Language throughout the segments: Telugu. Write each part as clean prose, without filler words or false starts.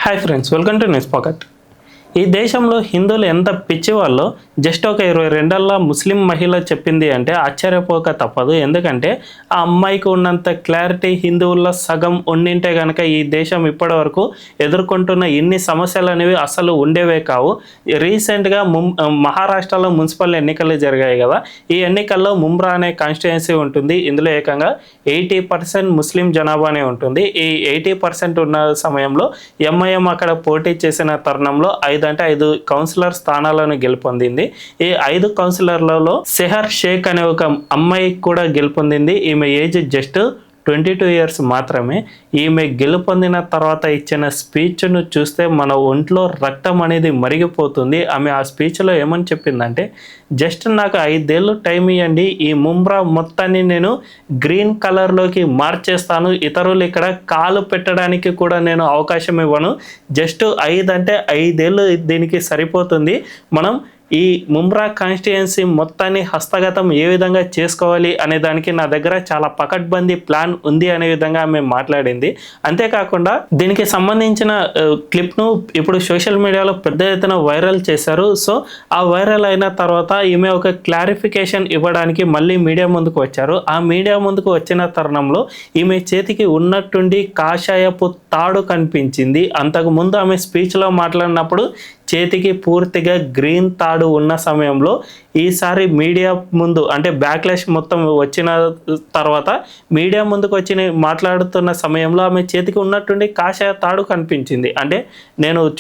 Hi friends, welcome to news pocket. ఈ దేశంలో హిందువులు ఎంత పిచ్చివాళ్ళో జస్ట్ ఒక 22 ముస్లిం మహిళ చెప్పింది అంటే ఆశ్చర్యపోక తప్పదు. ఎందుకంటే ఆ అమ్మాయికి ఉన్నంత క్లారిటీ హిందువుల్లో సగం ఉండింటే కనుక ఈ దేశం ఇప్పటి వరకు ఎదుర్కొంటున్న ఇన్ని సమస్యలు అనేవి అసలు ఉండేవే కావు. రీసెంట్గా మహారాష్ట్రలో మున్సిపల్ ఎన్నికలు జరిగాయి కదా. ఈ ఎన్నికల్లో ముంబ్రా అనే కాన్స్టిట్యుయెన్సీ ఉంటుంది. ఇందులో ఏకంగా 80% ముస్లిం జనాభానే ఉంటుంది. ఈ 80% ఉన్న సమయంలో ఎంఐఎం అక్కడ పోటీ చేసిన తరుణంలో 5 కౌన్సిలర్ స్థానాలను గెలుపొందింది. ఈ 5 కౌన్సిలర్లలో సెహర్ షేక్ అనే ఒక అమ్మాయి కూడా గెలుపొందింది. ఈమె ఏజ్ జస్ట్ 22 ఇయర్స్ మాత్రమే. ఈమె గెలుపొందిన తర్వాత ఇచ్చిన స్పీచ్ను చూస్తే మన ఒంట్లో రక్తం అనేది మరిగిపోతుంది. ఆమె ఆ స్పీచ్లో ఏమని చెప్పిందంటే, జస్ట్ నాకు 5 ఏళ్ళు టైం ఇవ్వండి, ఈ ముంబ్రా మొత్తాన్ని నేను గ్రీన్ కలర్లోకి మార్చేస్తాను, ఇతరులు ఇక్కడ కాలు పెట్టడానికి కూడా నేను అవకాశం ఇవ్వను. జస్ట్ 5 అంటే 5 ఏళ్ళు దీనికి సరిపోతుంది. మనం ఈ ముంబ్రా కాన్స్టిట్యుయెన్సీ మొత్తాన్ని హస్తగతం ఏ విధంగా చేసుకోవాలి అనే దానికి నా దగ్గర చాలా పకడ్బందీ ప్లాన్ ఉంది అనే విధంగా ఆమె మాట్లాడింది. అంతేకాకుండా దీనికి సంబంధించిన క్లిప్ను ఇప్పుడు సోషల్ మీడియాలో పెద్ద ఎత్తున వైరల్ చేశారు. సో ఆ వైరల్ అయిన తర్వాత ఈమె ఒక క్లారిఫికేషన్ ఇవ్వడానికి మళ్ళీ మీడియా ముందుకు వచ్చారు. ఆ మీడియా ముందుకు వచ్చిన తరుణంలో ఈమె చేతికి ఉన్నట్టుండి కాషాయపు తాడు కనిపించింది. అంతకుముందు ఆమె స్పీచ్లో మాట్లాడినప్పుడు చేతికి పూర్తిగా గ్రీన్ తాడు ఉన్న సమయంలో ఈసారి మీడియా ముందు అంటే బ్యాక్లాష్ మొత్తం వచ్చిన తర్వాత మీడియా ముందుకు వచ్చి మాట్లాడుతున్న సమయంలో ఆమె చేతికి ఉన్నట్టుండి కాషాయ తాడు కనిపించింది. అంటే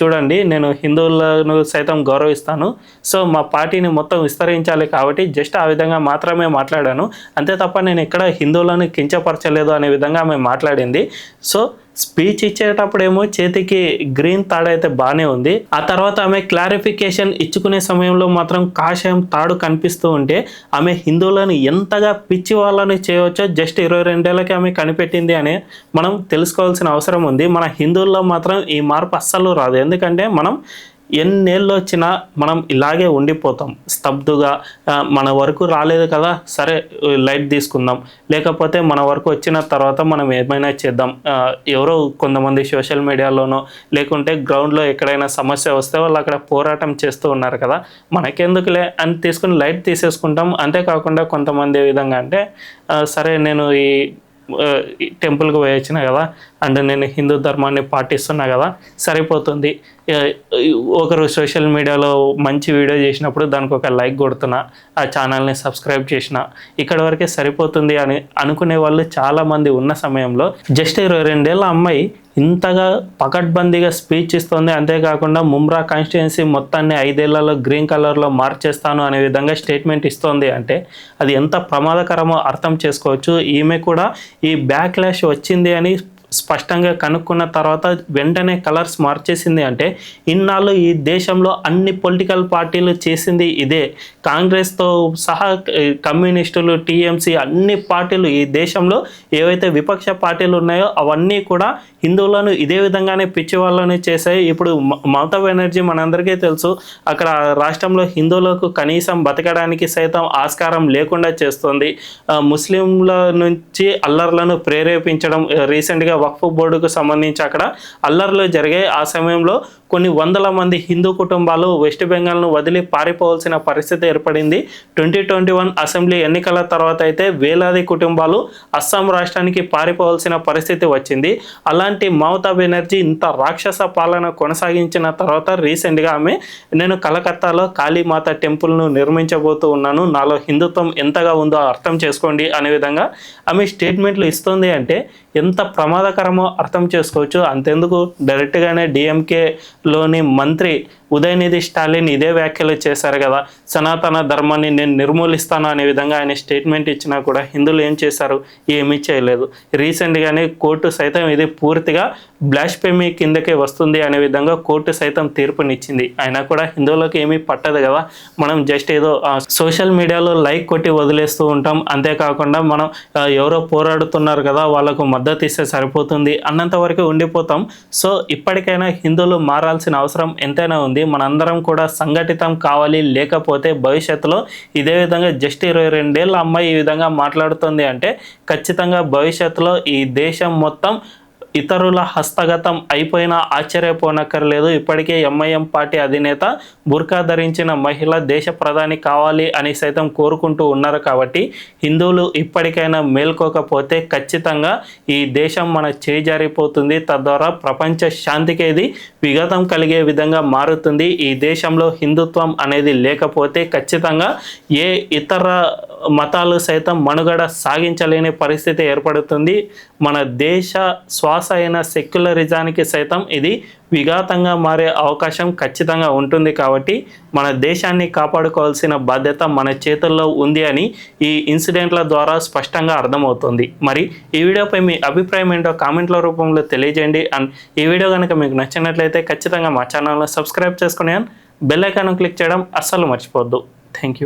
చూడండి, నేను హిందువులను సైతం గౌరవిస్తాను, సో మా పార్టీని మొత్తం విస్తరించాలి కాబట్టి జస్ట్ ఆ విధంగా మాత్రమే మాట్లాడాను, అంతే తప్ప నేను ఎక్కడ హిందువులను కించపరచలేదు అనే విధంగా ఆమె మాట్లాడింది. సో స్పీచ్ ఇచ్చేటప్పుడేమో చేతికి గ్రీన్ తాడు అయితే బాగానే ఉంది. ఆ తర్వాత ఆమె క్లారిఫికేషన్ ఇచ్చుకునే సమయంలో మాత్రం కాషాయం తాడు కనిపిస్తూ ఉంటే ఆమె హిందువులను ఎంతగా పిచ్చి వాళ్ళని చేయవచ్చో జస్ట్ 22 ఏళ్ళకి ఆమె కనిపెట్టింది అని మనం తెలుసుకోవాల్సిన అవసరం ఉంది. మన హిందువుల్లో మాత్రం ఈ మార్పు అస్సలు రాదు. ఎందుకంటే మనం ఎన్నేళ్ళు వచ్చినా మనం ఇలాగే ఉండిపోతాం స్తబ్దుగా. మన వరకు రాలేదు కదా, సరే లైట్ తీసుకుందాం, లేకపోతే మన వరకు వచ్చిన తర్వాత మనం ఏమైనా చేద్దాం. ఎవరో కొంతమంది సోషల్ మీడియాలోనో లేకుంటే గ్రౌండ్లో ఎక్కడైనా సమస్య వస్తే వాళ్ళు అక్కడ పోరాటం చేస్తూ ఉన్నారు కదా, మనకెందుకులే అని తీసుకుని లైట్ తీసేసుకుంటాం. అంతేకాకుండా కొంతమంది ఏ విధంగా అంటే, సరే నేను ఈ టెంపుల్కి పోయి వచ్చినా కదా అండ్ నేను హిందూ ధర్మాన్ని పాటిస్తున్నా కదా సరిపోతుంది, ఒకరు సోషల్ మీడియాలో మంచి వీడియో చేసినప్పుడు దానికి ఒక లైక్ కొడుతున్నా, ఆ ఛానల్ని సబ్స్క్రైబ్ చేసిన, ఇక్కడ వరకే సరిపోతుంది అని అనుకునే వాళ్ళు చాలామంది ఉన్న సమయంలో జస్ట్ 22 ఏళ్ళ అమ్మాయి ఇంతగా పకడ్బందీగా స్పీచ్ ఇస్తుంది. అంతేకాకుండా ముంబ్రా కాన్స్టిట్యుయెన్సీ మొత్తాన్ని 5 ఏళ్లలో గ్రీన్ కలర్లో మార్చేస్తాను అనే విధంగా స్టేట్మెంట్ ఇస్తుంది అంటే అది ఎంత ప్రమాదకరమో అర్థం చేసుకోవచ్చు. ఈమె కూడా ఈ బ్యాక్లాష్ వచ్చింది అని స్పష్టంగా కనుక్కున్న తర్వాత వెంటనే కలర్స్ మార్చేసింది అంటే ఇన్నాళ్ళు ఈ దేశంలో అన్ని పొలిటికల్ పార్టీలు చేసింది ఇదే. కాంగ్రెస్తో సహా కమ్యూనిస్టులు, టీఎంసీ అన్ని పార్టీలు ఈ దేశంలో ఏవైతే విపక్ష పార్టీలు ఉన్నాయో అవన్నీ కూడా హిందువులను ఇదే విధంగానే పిచ్చి వాళ్ళని చేశాయి. ఇప్పుడు మమతా బెనర్జీ మనందరికీ తెలుసు, అక్కడ రాష్ట్రంలో హిందువులకు కనీసం బతకడానికి సైతం ఆస్కారం లేకుండా చేస్తుంది. ముస్లింల నుంచి అల్లర్లను ప్రేరేపించడం, రీసెంట్గా వక్ఫ్ బోర్డుకు సంబంధించి అక్కడ అల్లర్లు జరిగాయి. ఆ సమయంలో కొన్ని వందల మంది హిందూ కుటుంబాలు వెస్ట్ బెంగాల్ను వదిలి పారిపోవాల్సిన పరిస్థితి ఏర్పడింది. 2021 అసెంబ్లీ ఎన్నికల తర్వాత అయితే వేలాది కుటుంబాలు అస్సాం రాష్ట్రానికి పారిపోవాల్సిన పరిస్థితి వచ్చింది. అలాంటి మమతా బెనర్జీ ఇంత రాక్షస పాలన కొనసాగించిన తర్వాత రీసెంట్గా ఆమె నేను కలకత్తాలో కాళీమాత టెంపుల్ను నిర్మించబోతూ ఉన్నాను, నాలో హిందుత్వం ఎంతగా ఉందో అర్థం చేసుకోండి అనే విధంగా ఆమె స్టేట్మెంట్లు ఇస్తుంది అంటే ఎంత ప్రమాదకరమో అర్థం చేసుకోవచ్చు. అంతెందుకు డైరెక్ట్గానే డిఎంకేలోని మంత్రి ఉదయనిధి స్టాలిన్ ఇదే వ్యాఖ్యలు చేశారు కదా, సనాతన ధర్మాన్ని నేను నిర్మూలిస్తాను అనే విధంగా ఆయన స్టేట్మెంట్ ఇచ్చినా కూడా హిందువులు ఏం చేశారు? ఏమీ చేయలేదు. రీసెంట్గానే కోర్టు సైతం ఇది పూర్తిగా బ్లాస్ఫెమీ కిందకే వస్తుంది అనే విధంగా కోర్టు సైతం తీర్పునిచ్చింది. అయినా కూడా హిందువులకు ఏమీ పట్టదు కదా, మనం జస్ట్ ఏదో సోషల్ మీడియాలో లైక్ కొట్టి వదిలేస్తూ ఉంటాం. అంతేకాకుండా మనం ఎవరో పోరాడుతున్నారు కదా వాళ్ళకు మద్దతు ఇస్తే సరిపోతుంది అన్నంత వరకు ఉండిపోతాం. సో ఇప్పటికైనా హిందువులు మారాల్సిన అవసరం ఎంతైనా ఉంది. మనందరం కూడా సంఘటితం కావాలి, లేకపోతే భవిష్యత్తులో ఇదే విధంగా జస్ట్ 22 ఏళ్ళ అమ్మాయి ఈ విధంగా మాట్లాడుతుంది అంటే ఖచ్చితంగా భవిష్యత్తులో ఈ దేశం మొత్తం ఇతరుల హస్తగతం అయిపోయినా ఆశ్చర్యపోనక్కర్లేదు. ఇప్పటికే ఎంఐఎం పార్టీ అధినేత బుర్కా ధరించిన మహిళ దేశ ప్రధాని కావాలి అని సైతం కోరుకుంటూ ఉన్నారు. కాబట్టి హిందువులు ఇప్పటికైనా మేల్కోకపోతే ఖచ్చితంగా ఈ దేశం మన చేజారిపోతుంది. తద్వారా ప్రపంచ శాంతికి ఇది విఘాతం కలిగే విధంగా మారుతుంది. ఈ దేశంలో హిందుత్వం అనేది లేకపోతే ఖచ్చితంగా ఏ ఇతర మతాలు సైతం మనుగడ సాగించలేని పరిస్థితి ఏర్పడుతుంది. మన దేశ శ్వాస అయిన సెక్యులరిజానికి సైతం ఇది విఘాతంగా మారే అవకాశం ఖచ్చితంగా ఉంటుంది. కాబట్టి మన దేశాన్ని కాపాడుకోవాల్సిన బాధ్యత మన చేతుల్లో ఉంది అని ఈ ఇన్సిడెంట్ల ద్వారా స్పష్టంగా అర్థమవుతుంది. మరి ఈ వీడియోపై మీ అభిప్రాయం ఏంటో కామెంట్ల రూపంలో తెలియజేయండి. అండ్ ఈ వీడియో కనుక మీకు నచ్చినట్లయితే ఖచ్చితంగా మా ఛానల్ని సబ్స్క్రైబ్ చేసుకుని బెల్ ఐకాన్ క్లిక్ చేయడం అస్సలు మర్చిపోవద్దు. Thank you.